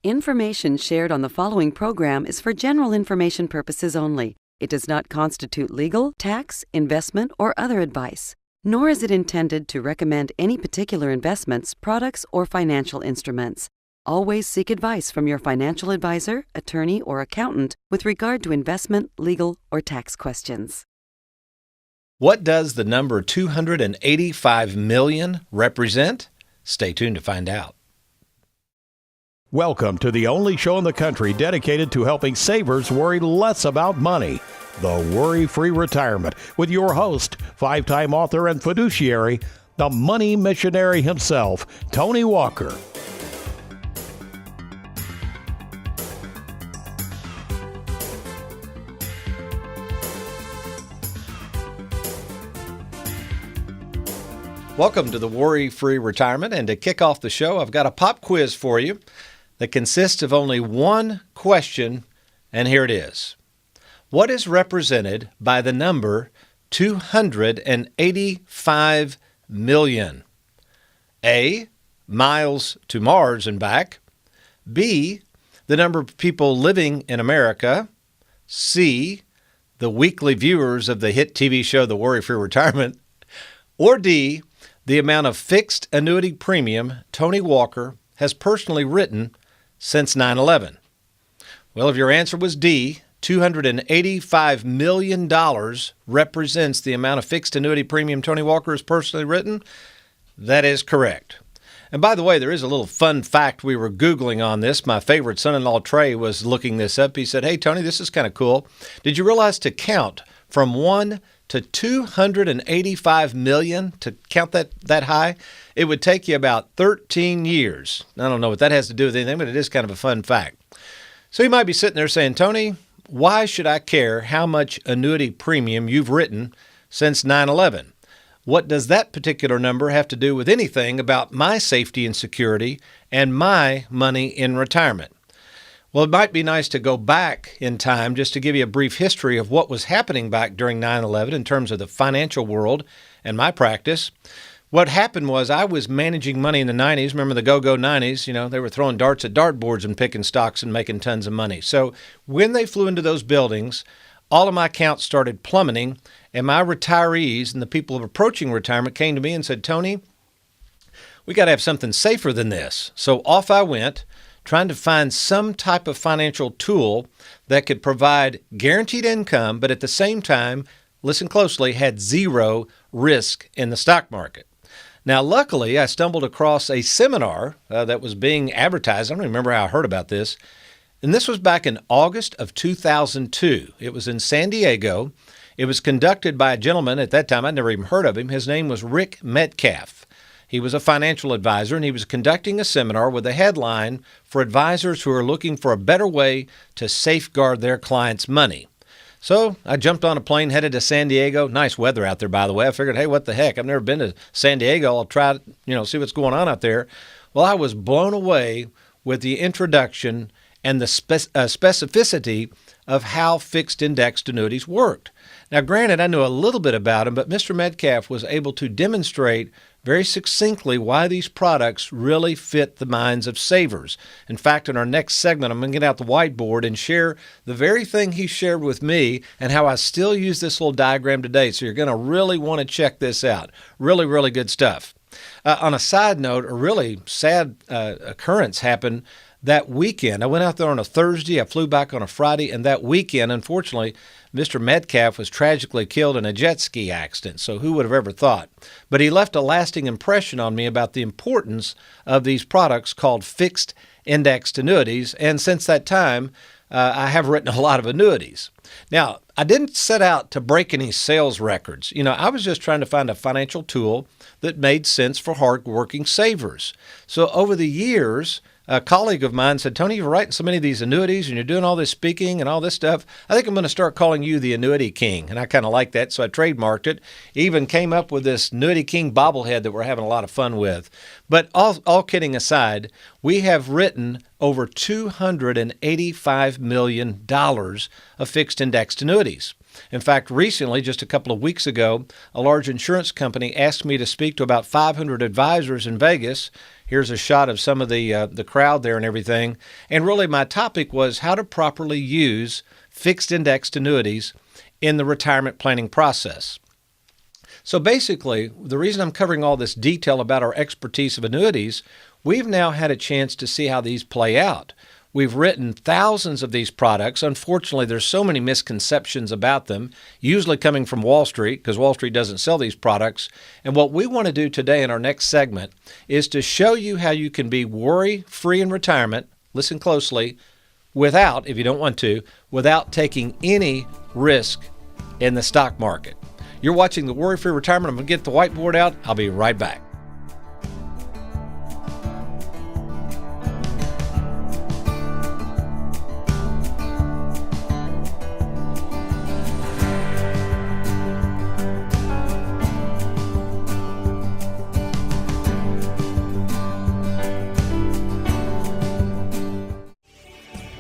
Information shared on the following program is for general information purposes only. It does not constitute legal, tax, investment, or other advice, nor is it intended to recommend any particular investments, products, or financial instruments. Always seek advice from your financial advisor, attorney, or accountant with regard to investment, legal, or tax questions. What does the number 285 million represent? Stay tuned to find out. Welcome to the only show in the country dedicated to helping savers worry less about money, the WorryFree Retirement, with your host, five-time author and fiduciary, the money missionary himself, Tony Walker. Welcome to the WorryFree Retirement, and to kick off the show, I've got a pop quiz for you that consists of only one question, and here it is. What is represented by the number 285 million? A, miles to Mars and back. B, the number of people living in America. C, the weekly viewers of the hit TV show, The WorryFree Retirement. Or D, the amount of fixed annuity premium Tony Walker has personally written since 9/11. Well, if your answer was D, $285 million represents the amount of fixed annuity premium Tony Walker has personally written, that is correct. And by the way, there is a little fun fact we were Googling on this. My favorite son-in-law, Trey, was looking this up. He said, "Hey, Tony, this is kind of cool. Did you realize to count from 1 to 285 million, to count that high, it would take you about 13 years. I don't know what that has to do with anything, but it is kind of a fun fact. So you might be sitting there saying, Tony, why should I care how much annuity premium you've written since 9/11? What does that particular number have to do with anything about my safety and security and my money in retirement? Well, it might be nice to go back in time just to give you a brief history of what was happening back during 9/11 in terms of the financial world and my practice. What happened was I was managing money in the 90s. Remember the go-go 90s? You know, they were throwing darts at dartboards and picking stocks and making tons of money. So when they flew into those buildings, all of my accounts started plummeting, and my retirees and the people approaching retirement came to me and said, Tony, we got to have something safer than this. So off I went, trying to find some type of financial tool that could provide guaranteed income, but at the same time, listen closely, had zero risk in the stock market. Now, luckily, I stumbled across a seminar that was being advertised. I don't remember how I heard about this. And this was back in August of 2002. It was in San Diego. It was conducted by a gentleman at that time. I'd never even heard of him. His name was Rick Metcalf. He was a financial advisor, and he was conducting a seminar with a headline for advisors who are looking for a better way to safeguard their clients' money. So I jumped on a plane, headed to San Diego. Nice weather out there, by the way. I figured, hey, what the heck? I've never been to San Diego. I'll try to, see what's going on out there. Well, I was blown away with the introduction and the specificity of how fixed indexed annuities worked. Now, granted, I knew a little bit about them, but Mr. Metcalf was able to demonstrate very succinctly why these products really fit the minds of savers. In fact, in our next segment, I'm going to get out the whiteboard and share the very thing he shared with me and how I still use this little diagram today. So you're going to really want to check this out. Really, really good stuff. On a side note, a really sad occurrence happened that weekend. I went out there on a Thursday. I flew back on a Friday. And that weekend, unfortunately, Mr. Metcalf was tragically killed in a jet ski accident. So who would have ever thought? But he left a lasting impression on me about the importance of these products called fixed indexed annuities. And since that time, I have written a lot of annuities. Now, I didn't set out to break any sales records. I was just trying to find a financial tool that made sense for hardworking savers. So over the years, a colleague of mine said, Tony, you're writing so many of these annuities and you're doing all this speaking and all this stuff. I think I'm going to start calling you the Annuity King. And I kind of like that, so I trademarked it. Even came up with this Annuity King bobblehead that we're having a lot of fun with. But all kidding aside, we have written over $285 million of fixed indexed annuities. In fact, recently, just a couple of weeks ago, a large insurance company asked me to speak to about 500 advisors in Vegas. Here's a shot of some of the crowd there and everything. And really my topic was how to properly use fixed indexed annuities in the retirement planning process. So basically, the reason I'm covering all this detail about our expertise of annuities, we've now had a chance to see how these play out. We've written thousands of these products. Unfortunately, there's so many misconceptions about them, usually coming from Wall Street, because Wall Street doesn't sell these products. And what we want to do today in our next segment is to show you how you can be worry-free in retirement, listen closely, without, if you don't want to, without taking any risk in the stock market. You're watching the Worry-Free Retirement. I'm going to get the whiteboard out. I'll be right back.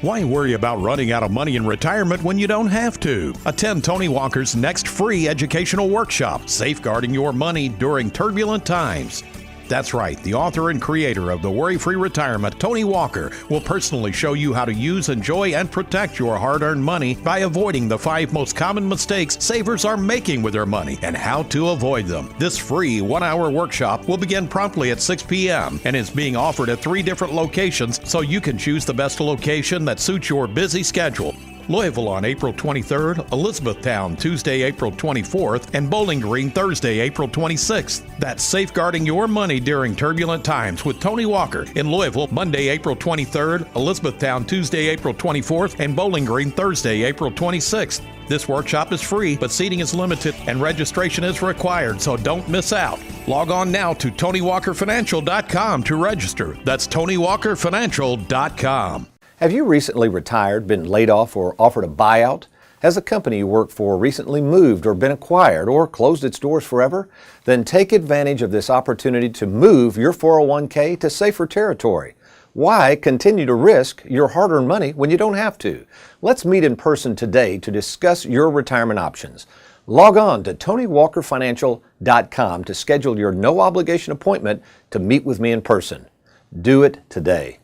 Why worry about running out of money in retirement when you don't have to? Attend Tony Walker's next free educational workshop, Safeguarding Your Money During Turbulent Times. That's right, the author and creator of the Worry-Free Retirement, Tony Walker, will personally show you how to use, enjoy, and protect your hard-earned money by avoiding the 5 most common mistakes savers are making with their money and how to avoid them. This free 1-hour workshop will begin promptly at 6 p.m. and is being offered at 3 different locations, so you can choose the best location that suits your busy schedule. Louisville on April 23rd, Elizabethtown Tuesday, April 24th, and Bowling Green Thursday, April 26th. That's Safeguarding Your Money During Turbulent Times with Tony Walker in Louisville, Monday, April 23rd, Elizabethtown Tuesday, April 24th, and Bowling Green Thursday, April 26th. This workshop is free, but seating is limited and registration is required, so don't miss out. Log on now to TonyWalkerFinancial.com to register. That's TonyWalkerFinancial.com. Have you recently retired, been laid off, or offered a buyout? Has the company you work for recently moved or been acquired or closed its doors forever? Then take advantage of this opportunity to move your 401k to safer territory. Why continue to risk your hard-earned money when you don't have to? Let's meet in person today to discuss your retirement options. Log on to TonyWalkerFinancial.com to schedule your no-obligation appointment to meet with me in person. Do it today.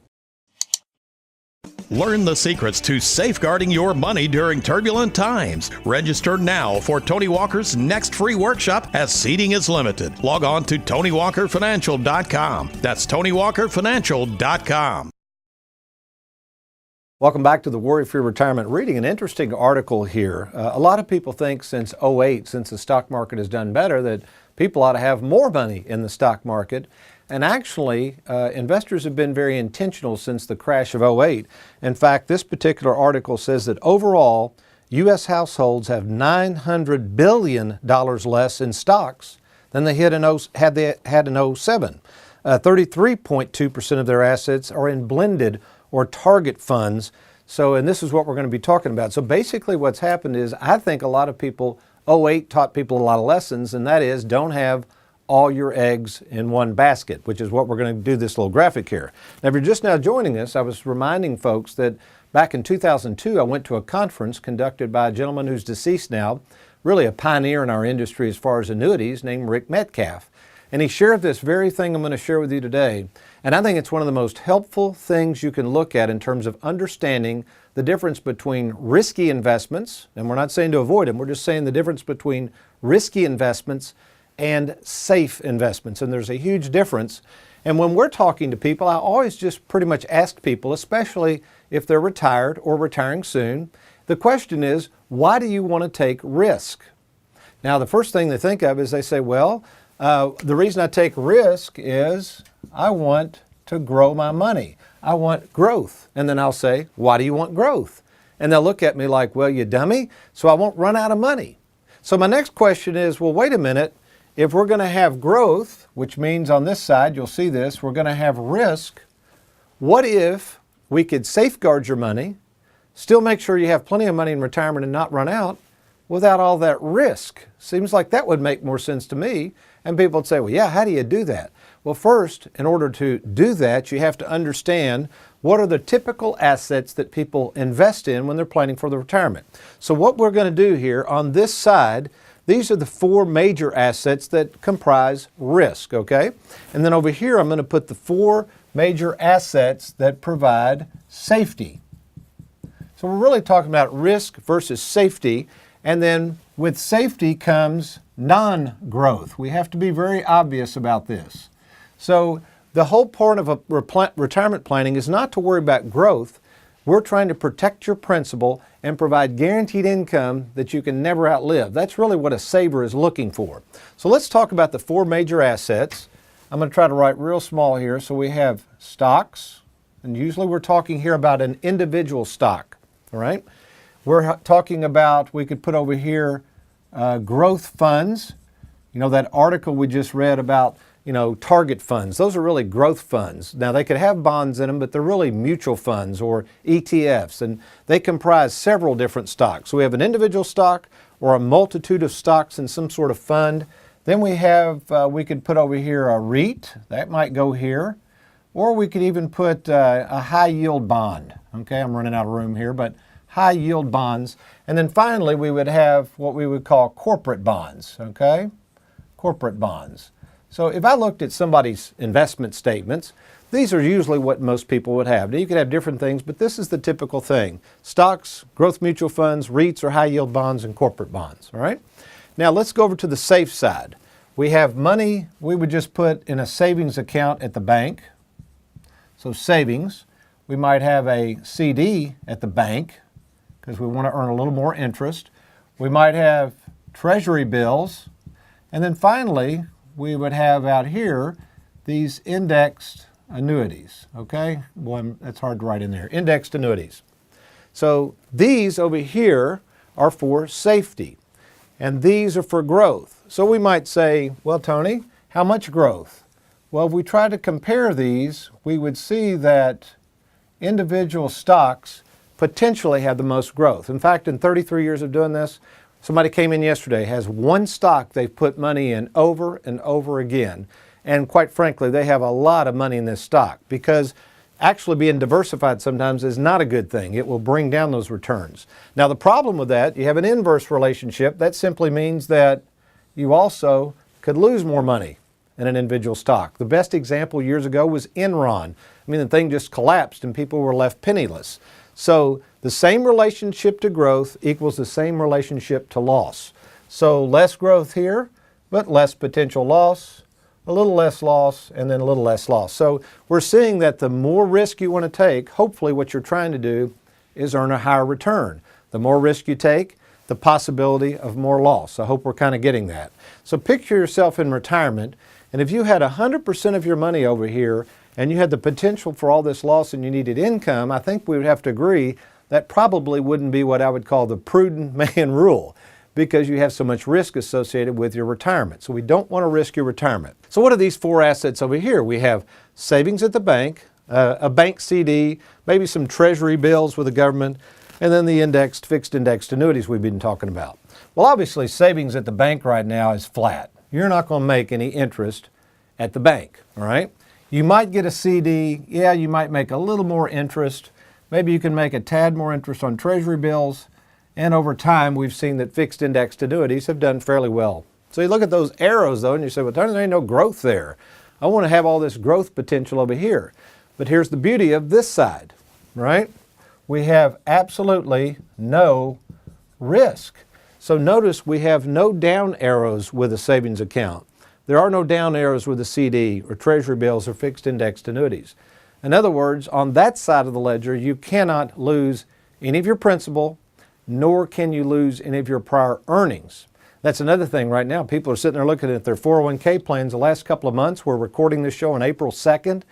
Learn the secrets to safeguarding your money during turbulent times. Register now for Tony Walker's next free workshop as seating is limited. Log on to TonyWalkerFinancial.com. That's TonyWalkerFinancial.com. Welcome back to the Worry-Free Retirement. Reading an interesting article here. A lot of people think since '08, since the stock market has done better, that people ought to have more money in the stock market. And actually, investors have been very intentional since the crash of '08. In fact, this particular article says that overall, U.S. households have $900 billion less in stocks than they had in 07. 33.2% of their assets are in blended or target funds. So, and this is what we're going to be talking about. So basically what's happened is I think a lot of people, '08 taught people a lot of lessons, and that is don't have all your eggs in one basket, which is what we're going to do this little graphic here. Now, if you're just now joining us, I was reminding folks that back in 2002, I went to a conference conducted by a gentleman who's deceased now, really a pioneer in our industry as far as annuities, named Rick Metcalf. And he shared this very thing I'm going to share with you today. And I think it's one of the most helpful things you can look at in terms of understanding the difference between risky investments, and we're not saying to avoid them, we're just saying the difference between risky investments and safe investments. And there's a huge difference. And when we're talking to people, I always just pretty much ask people, especially if they're retired or retiring soon, the question is, why do you want to take risk? Now, the first thing they think of is they say, well, the reason I take risk is I want to grow my money. I want growth. And then I'll say, why do you want growth? And they'll look at me like, well, you dummy, so I won't run out of money. So my next question is, well, wait a minute. If we're going to have growth, which means on this side, you'll see this, we're going to have risk. What if we could safeguard your money, still make sure you have plenty of money in retirement and not run out, without all that risk? Seems like that would make more sense to me. And people would say, well, yeah, how do you do that? Well, first, in order to do that, you have to understand what are the typical assets that people invest in when they're planning for their retirement. So what we're going to do here on this side, these are the 4 major assets that comprise risk, okay? And then over here, I'm going to put the 4 major assets that provide safety. So we're really talking about risk versus safety. And then with safety comes non-growth. We have to be very obvious about this. So the whole point of a retirement planning is not to worry about growth. We're trying to protect your principal and provide guaranteed income that you can never outlive. That's really what a saver is looking for. So let's talk about the 4 major assets. I'm going to try to write real small here. So we have stocks, and usually we're talking here about an individual stock, all right? We're talking about, we could put over here, growth funds. You know, that article we just read about, target funds. Those are really growth funds. Now, they could have bonds in them, but they're really mutual funds or ETFs, and they comprise several different stocks. So we have an individual stock or a multitude of stocks in some sort of fund. Then we have, we could put over here a REIT. That might go here. Or we could even put a high yield bond. Okay, I'm running out of room here, but high yield bonds. And then finally, we would have what we would call corporate bonds. Okay, corporate bonds. So if I looked at somebody's investment statements, these are usually what most people would have. Now, you could have different things, but this is the typical thing. Stocks, growth mutual funds, REITs or high yield bonds, and corporate bonds, all right? Now let's go over to the safe side. We have money we would just put in a savings account at the bank. So savings. We might have a CD at the bank because we want to earn a little more interest. We might have treasury bills. And then finally, we would have out here these indexed annuities, okay? Well, that's hard to write in there. Indexed annuities. So these over here are for safety, and these are for growth. So we might say, well, Tony, how much growth? Well, if we try to compare these, we would see that individual stocks potentially have the most growth. In fact, in 33 years of doing this, somebody came in yesterday, has one stock they've put money in over and over again. And quite frankly, they have a lot of money in this stock because actually being diversified sometimes is not a good thing. It will bring down those returns. Now, the problem with that, you have an inverse relationship. That simply means that you also could lose more money in an individual stock. The best example years ago was Enron. I mean, the thing just collapsed and people were left penniless. So the same relationship to growth equals the same relationship to loss. So less growth here, but less potential loss, a little less loss, and then a little less loss. So we're seeing that the more risk you want to take, hopefully what you're trying to do is earn a higher return. The more risk you take, the possibility of more loss. I hope we're kind of getting that. So picture yourself in retirement, and if you had 100% of your money over here and you had the potential for all this loss and you needed income, I think we would have to agree that probably wouldn't be what I would call the prudent man rule because you have so much risk associated with your retirement. So we don't want to risk your retirement. So what are these 4 assets over here? We have savings at the bank, a bank CD, maybe some treasury bills with the government, and then the fixed indexed annuities we've been talking about. Well, obviously savings at the bank right now is flat. You're not going to make any interest at the bank, all right? You might get a CD. Yeah, you might make a little more interest. Maybe you can make a tad more interest on treasury bills. And over time, we've seen that fixed indexed annuities have done fairly well. So you look at those arrows, though, and you say, well, there ain't no growth there. I want to have all this growth potential over here. But here's the beauty of this side, right? We have absolutely no risk. So notice we have no down arrows with a savings account. There are no down arrows with a CD or treasury bills or fixed indexed annuities. In other words, on that side of the ledger, you cannot lose any of your principal, nor can you lose any of your prior earnings. That's another thing right now. People are sitting there looking at their 401k plans the last couple of months. We're recording this show on April 2nd,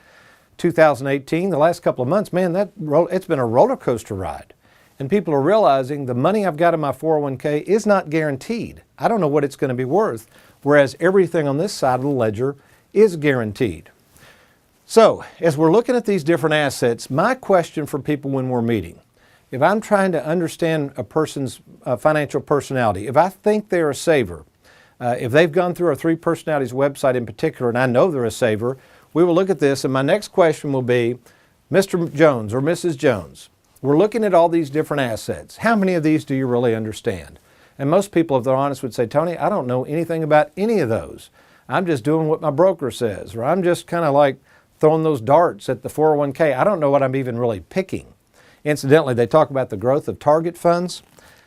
2018. The last couple of months, man, it's been a roller coaster ride. And people are realizing the money I've got in my 401k is not guaranteed. I don't know what it's going to be worth, whereas everything on this side of the ledger is guaranteed. So, as we're looking at these different assets, my question for people when we're meeting if I'm trying to understand a person's financial personality, if I think they're a saver, if they've gone through our 3 Personalities website in particular and I know they're a saver, we will look at this and my next question will be, Mr. Jones or Mrs. Jones, we're looking at all these different assets. How many of these do you really understand? And most people, if they're honest, would say, Tony, I don't know anything about any of those. I'm just doing what my broker says, or I'm just kind of like throwing those darts at the 401k. I don't know what I'm even really picking. Incidentally, they talk about the growth of target funds.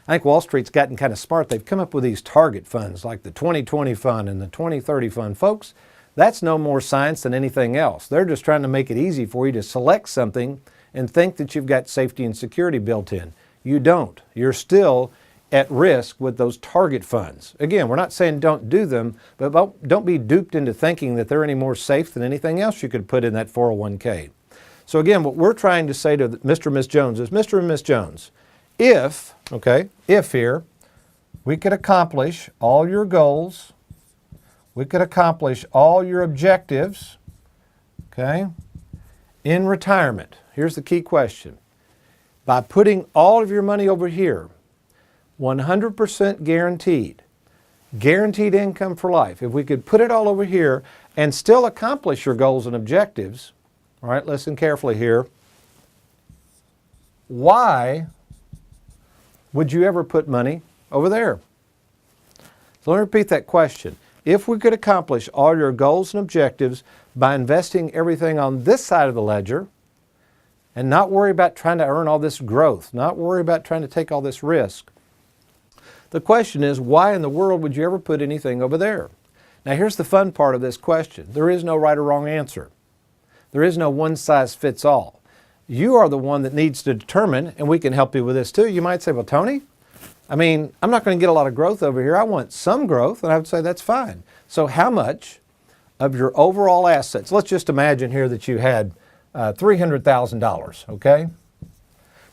I think Wall Street's gotten kind of smart. They've come up with these target funds like the 2020 fund and the 2030 fund. Folks, that's no more science than anything else. They're just trying to make it easy for you to select something and think that you've got safety and security built in. You don't. You're still at risk with those target funds. Again, we're not saying don't do them, but don't be duped into thinking that they're any more safe than anything else you could put in that 401k. So again, what we're trying to say to Mr. and Ms. Jones is, Mr. and Ms. Jones, if here, we could accomplish all your goals, we could accomplish all your objectives, okay, in retirement. Here's the key question. By putting all of your money over here, 100% guaranteed income for life, if we could put it all over here and still accomplish your goals and objectives, all right, listen carefully here, why would you ever put money over there? So let me repeat that question. If we could accomplish all your goals and objectives by investing everything on this side of the ledger and not worry about trying to earn all this growth, not worry about trying to take all this risk, the question is, why in the world would you ever put anything over there? Now here's the fun part of this question. There is no right or wrong answer. There is no one size fits all. You are the one that needs to determine, and we can help you with this too. You might say, well, Tony, I mean, I'm not going to get a lot of growth over here. I want some growth, and I would say that's fine. So how much of your overall assets, let's just imagine here that you had $300,000, okay?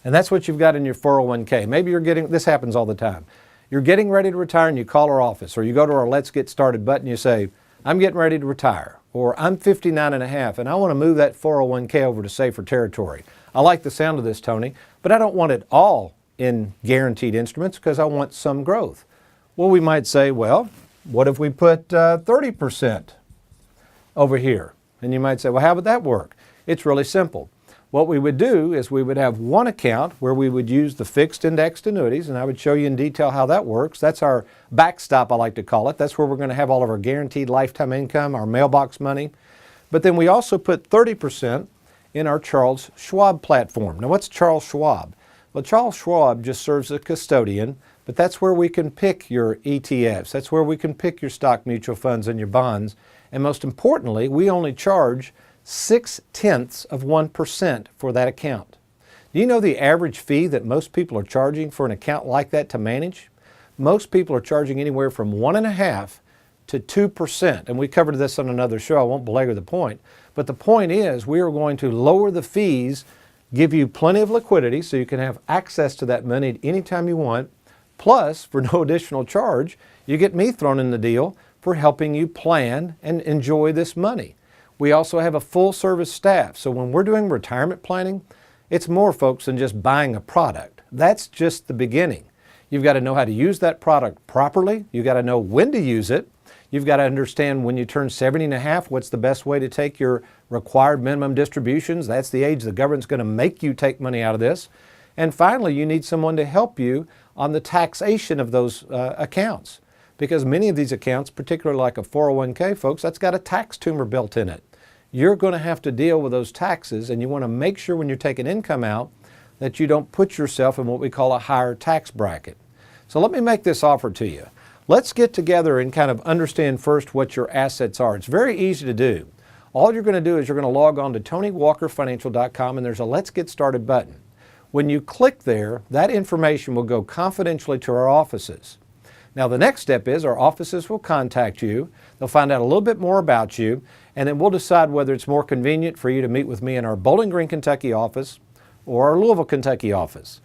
And that's what you've got in your 401k. Maybe you're getting, this happens all the time. You're getting ready to retire and you call our office, or you go to our Let's Get Started button and you say, I'm getting ready to retire, or I'm 59 and a half and I want to move that 401k over to safer territory. I like the sound of this, Tony, but I don't want it all in guaranteed instruments because I want some growth. Well, we might say, well, what if we put 30% over here? And you might say, well, how would that work? It's really simple. What we would do is we would have one account where we would use the fixed indexed annuities, and I would show you in detail how that works. That's our backstop, I like to call it. That's where we're going to have all of our guaranteed lifetime income, our mailbox money. But then we also put 30% in our Charles Schwab platform. Now, what's Charles Schwab? Well, Charles Schwab just serves as a custodian, but that's where we can pick your ETFs. That's where we can pick your stock mutual funds and your bonds. And most importantly, we only charge 0.6% for that account. Do you know the average fee that most people are charging for an account like that to manage? Most people are charging anywhere from 1.5% to 2%. And we covered this on another show. I won't belabor the point. But the point is we are going to lower the fees, give you plenty of liquidity so you can have access to that money at any time you want. Plus, for no additional charge, you get me thrown in the deal for helping you plan and enjoy this money. We also have a full service staff. So when we're doing retirement planning, it's more, folks, than just buying a product. That's just the beginning. You've got to know how to use that product properly. You've got to know when to use it. You've got to understand when you turn 70 and a half, what's the best way to take your required minimum distributions. That's the age the government's going to make you take money out of this. And finally, you need someone to help you on the taxation of those accounts. Because many of these accounts, particularly like a 401k, folks, that's got a tax tumor built in it. You're going to have to deal with those taxes, and you want to make sure when you're taking income out that you don't put yourself in what we call a higher tax bracket. So let me make this offer to you. Let's get together and kind of understand first what your assets are. It's very easy to do. All you're going to do is you're going to log on to TonyWalkerFinancial.com, and there's a Let's Get Started button. When you click there, that information will go confidentially to our offices. Now, the next step is our offices will contact you. They'll find out a little bit more about you, and then we'll decide whether it's more convenient for you to meet with me in our Bowling Green, Kentucky office or our Louisville, Kentucky office.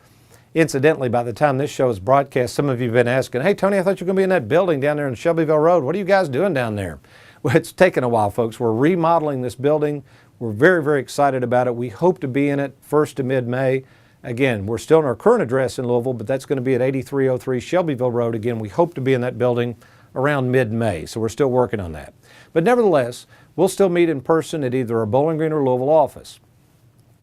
Incidentally, by the time this show is broadcast, some of you have been asking, hey, Tony, I thought you were going to be in that building down there on Shelbyville Road. What are you guys doing down there? Well, it's taken a while, folks. We're remodeling this building. We're very, very excited about it. We hope to be in it first to mid-May. Again, we're still in our current address in Louisville, but that's going to be at 8303 Shelbyville Road. Again, we hope to be in that building around mid-May, so we're still working on that. But nevertheless, we'll still meet in person at either our Bowling Green or Louisville office.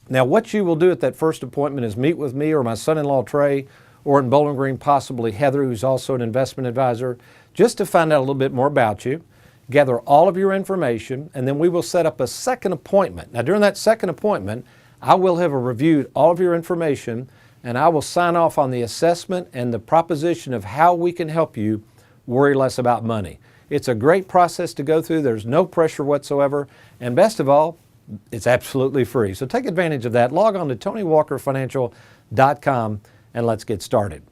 Now, what you will do at that first appointment is meet with me or my son-in-law, Trey, or in Bowling Green, possibly Heather, who's also an investment advisor, just to find out a little bit more about you, gather all of your information, and then we will set up a second appointment. Now, during that second appointment, I will have reviewed all of your information, and I will sign off on the assessment and the proposition of how we can help you worry less about money. It's a great process to go through. There's no pressure whatsoever, and best of all, it's absolutely free. So take advantage of that. Log on to TonyWalkerFinancial.com and let's get started.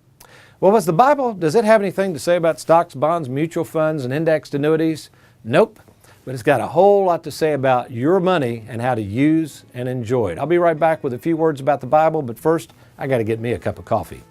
Well, does it have anything to say about stocks, bonds, mutual funds, and indexed annuities? Nope. But it's got a whole lot to say about your money and how to use and enjoy it. I'll be right back with a few words about the Bible, but first, I got to get me a cup of coffee.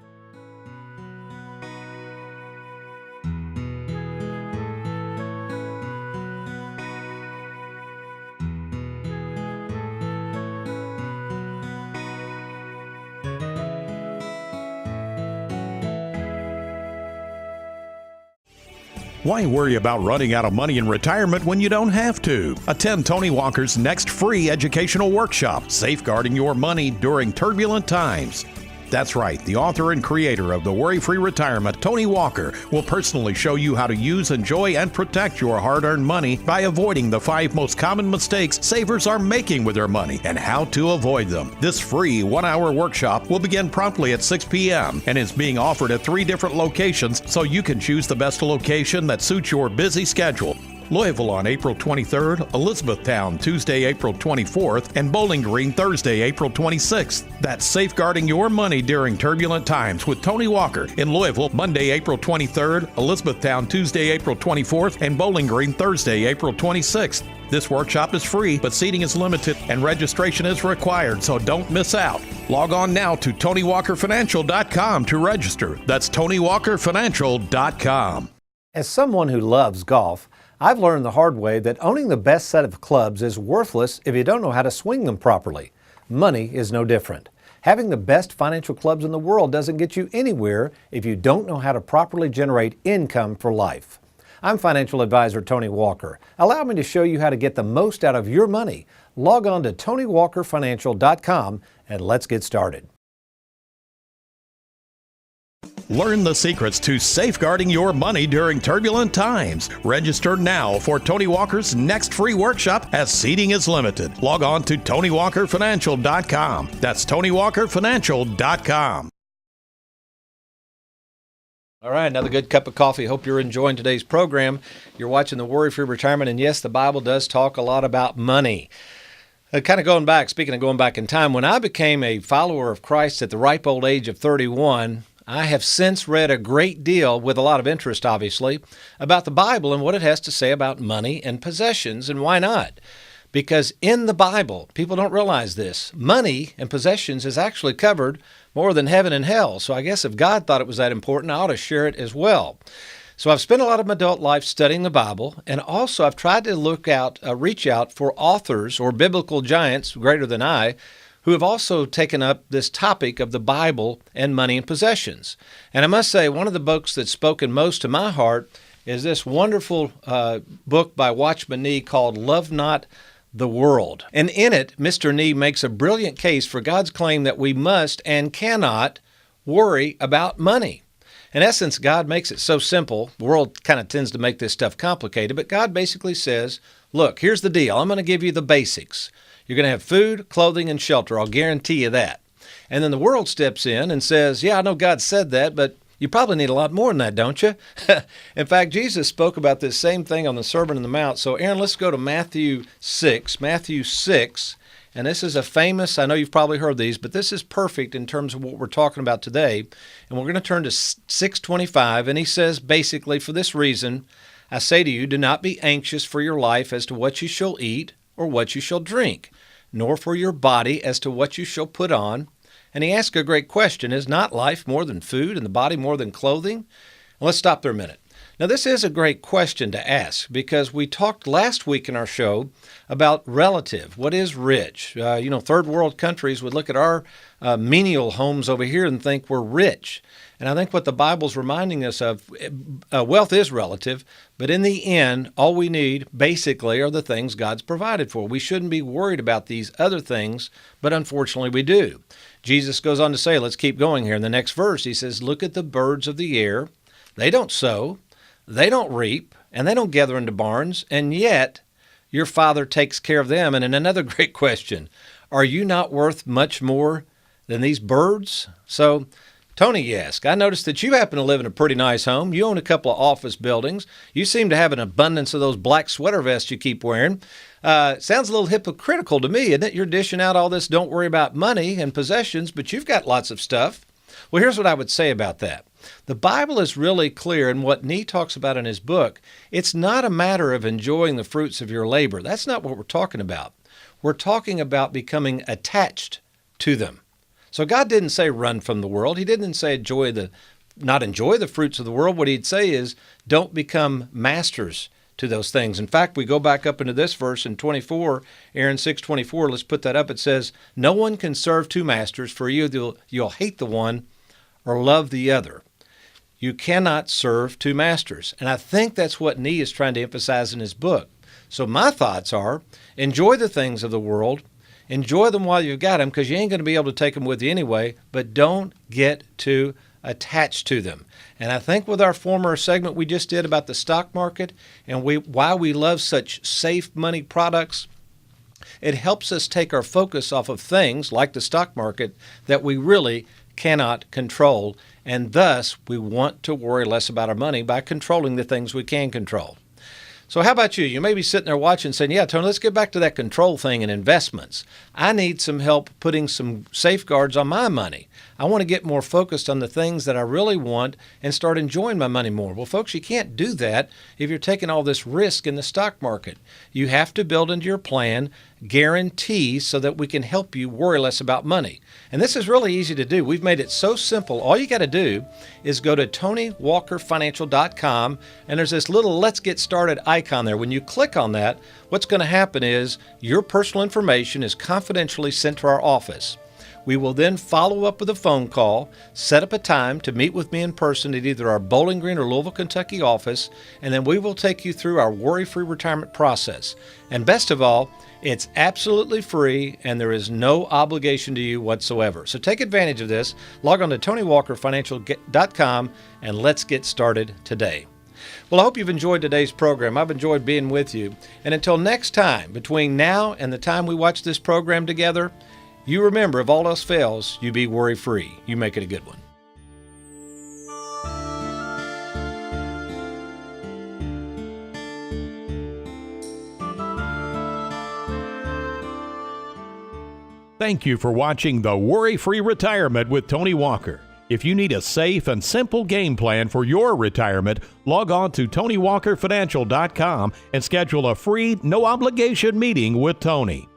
Why worry about running out of money in retirement when you don't have to? Attend Tony Walker's next free educational workshop, Safeguarding Your Money During Turbulent Times. That's right, the author and creator of the WorryFree Retirement, Tony Walker, will personally show you how to use, enjoy, and protect your hard-earned money by avoiding the 5 most common mistakes savers are making with their money and how to avoid them. This free 1-hour workshop will begin promptly at 6 p.m. and is being offered at 3 different locations so you can choose the best location that suits your busy schedule. Louisville on April 23rd, Elizabethtown Tuesday, April 24th, and Bowling Green Thursday, April 26th. That's Safeguarding Your Money During Turbulent Times with Tony Walker in Louisville, Monday, April 23rd, Elizabethtown Tuesday, April 24th, and Bowling Green Thursday, April 26th. This workshop is free, but seating is limited and registration is required, so don't miss out. Log on now to TonyWalkerFinancial.com to register. That's TonyWalkerFinancial.com. As someone who loves golf, I've learned the hard way that owning the best set of clubs is worthless if you don't know how to swing them properly. Money is no different. Having the best financial clubs in the world doesn't get you anywhere if you don't know how to properly generate income for life. I'm financial advisor Tony Walker. Allow me to show you how to get the most out of your money. Log on to TonyWalkerFinancial.com and let's get started. Learn the secrets to safeguarding your money during turbulent times. Register now for Tony Walker's next free workshop as seating is limited. Log on to TonyWalkerFinancial.com. That's TonyWalkerFinancial.com. All right, another good cup of coffee. Hope you're enjoying today's program. You're watching the WorryFree Retirement, and yes, the Bible does talk a lot about money. Kind of going back, speaking of going back in time, when I became a follower of Christ at the ripe old age of 31, I have since read a great deal, with a lot of interest obviously, about the Bible and what it has to say about money and possessions, and why not? Because in the Bible, people don't realize this, money and possessions is actually covered more than heaven and hell. So I guess if God thought it was that important, I ought to share it as well. So I've spent a lot of my adult life studying the Bible, and also I've tried to reach out for authors or biblical giants greater than I, who have also taken up this topic of the Bible and money and possessions. And I must say, one of the books that's spoken most to my heart is this wonderful book by Watchman Nee called Love Not the World. And in it, Mr. Nee makes a brilliant case for God's claim that we must and cannot worry about money. In essence, God makes it so simple. The world kind of tends to make this stuff complicated, but God basically says, look, here's the deal. I'm going to give you the basics. You're going to have food, clothing, and shelter. I'll guarantee you that. And then the world steps in and says, yeah, I know God said that, but you probably need a lot more than that, don't you? In fact, Jesus spoke about this same thing on the Sermon on the Mount. So, Aaron, let's go to Matthew 6. Matthew 6, and this is a famous, I know you've probably heard these, but this is perfect in terms of what we're talking about today. And we're going to turn to 6:25, and he says, basically, for this reason, I say to you, do not be anxious for your life as to what you shall eat or what you shall drink, nor for your body as to what you shall put on. And he asks a great question, is not life more than food and the body more than clothing? Well, let's stop there a minute. Now, this is a great question to ask because we talked last week in our show about relative. What is rich? Third world countries would look at our menial homes over here and think we're rich. And I think what the Bible's reminding us of, wealth is relative, but in the end, all we need basically are the things God's provided for. We shouldn't be worried about these other things, but unfortunately we do. Jesus goes on to say, let's keep going here. In the next verse, he says, look at the birds of the air. They don't sow, they don't reap, and they don't gather into barns, and yet your Father takes care of them. And in another great question, are you not worth much more than these birds? So, Tony, you ask, I noticed that you happen to live in a pretty nice home. You own a couple of office buildings. You seem to have an abundance of those black sweater vests you keep wearing. Sounds a little hypocritical to me, isn't it? You're dishing out all this don't worry about money and possessions, but you've got lots of stuff. Well, here's what I would say about that. The Bible is really clear in what Nee talks about in his book. It's not a matter of enjoying the fruits of your labor. That's not what we're talking about. We're talking about becoming attached to them. So God didn't say run from the world. He didn't say not enjoy the fruits of the world. What he'd say is don't become masters to those things. In fact, we go back up into this verse in 24, Aaron 6:24. Let's put that up. It says, no one can serve two masters, for you'll hate the one or love the other. You cannot serve two masters. And I think that's what Nee is trying to emphasize in his book. So my thoughts are, enjoy the things of the world. Enjoy them while you've got them, because you ain't going to be able to take them with you anyway, but don't get too attached to them. And I think with our former segment we just did about the stock market and why we love such safe money products, it helps us take our focus off of things like the stock market that we really cannot control, and thus we want to worry less about our money by controlling the things we can control. So how about you? You may be sitting there watching saying, yeah, Tony, let's get back to that control thing in investments. I need some help putting some safeguards on my money. I want to get more focused on the things that I really want and start enjoying my money more. Well, folks, you can't do that if you're taking all this risk in the stock market. You have to build into your plan guarantees so that we can help you worry less about money. And this is really easy to do. We've made it so simple. All you got to do is go to TonyWalkerFinancial.com, and there's this little Let's Get Started icon there. When you click on that, what's going to happen is your personal information is confidentially sent to our office. We will then follow up with a phone call, set up a time to meet with me in person at either our Bowling Green or Louisville, Kentucky office, and then we will take you through our worry-free retirement process. And best of all, it's absolutely free and there is no obligation to you whatsoever. So take advantage of this. Log on to TonyWalkerFinancial.com and let's get started today. Well, I hope you've enjoyed today's program. I've enjoyed being with you. And until next time, between now and the time we watch this program together, you remember, if all else fails, you be worry-free. You make it a good one. Thank you for watching the Worry-Free Retirement with Tony Walker. If you need a safe and simple game plan for your retirement, log on to TonyWalkerFinancial.com and schedule a free, no-obligation meeting with Tony.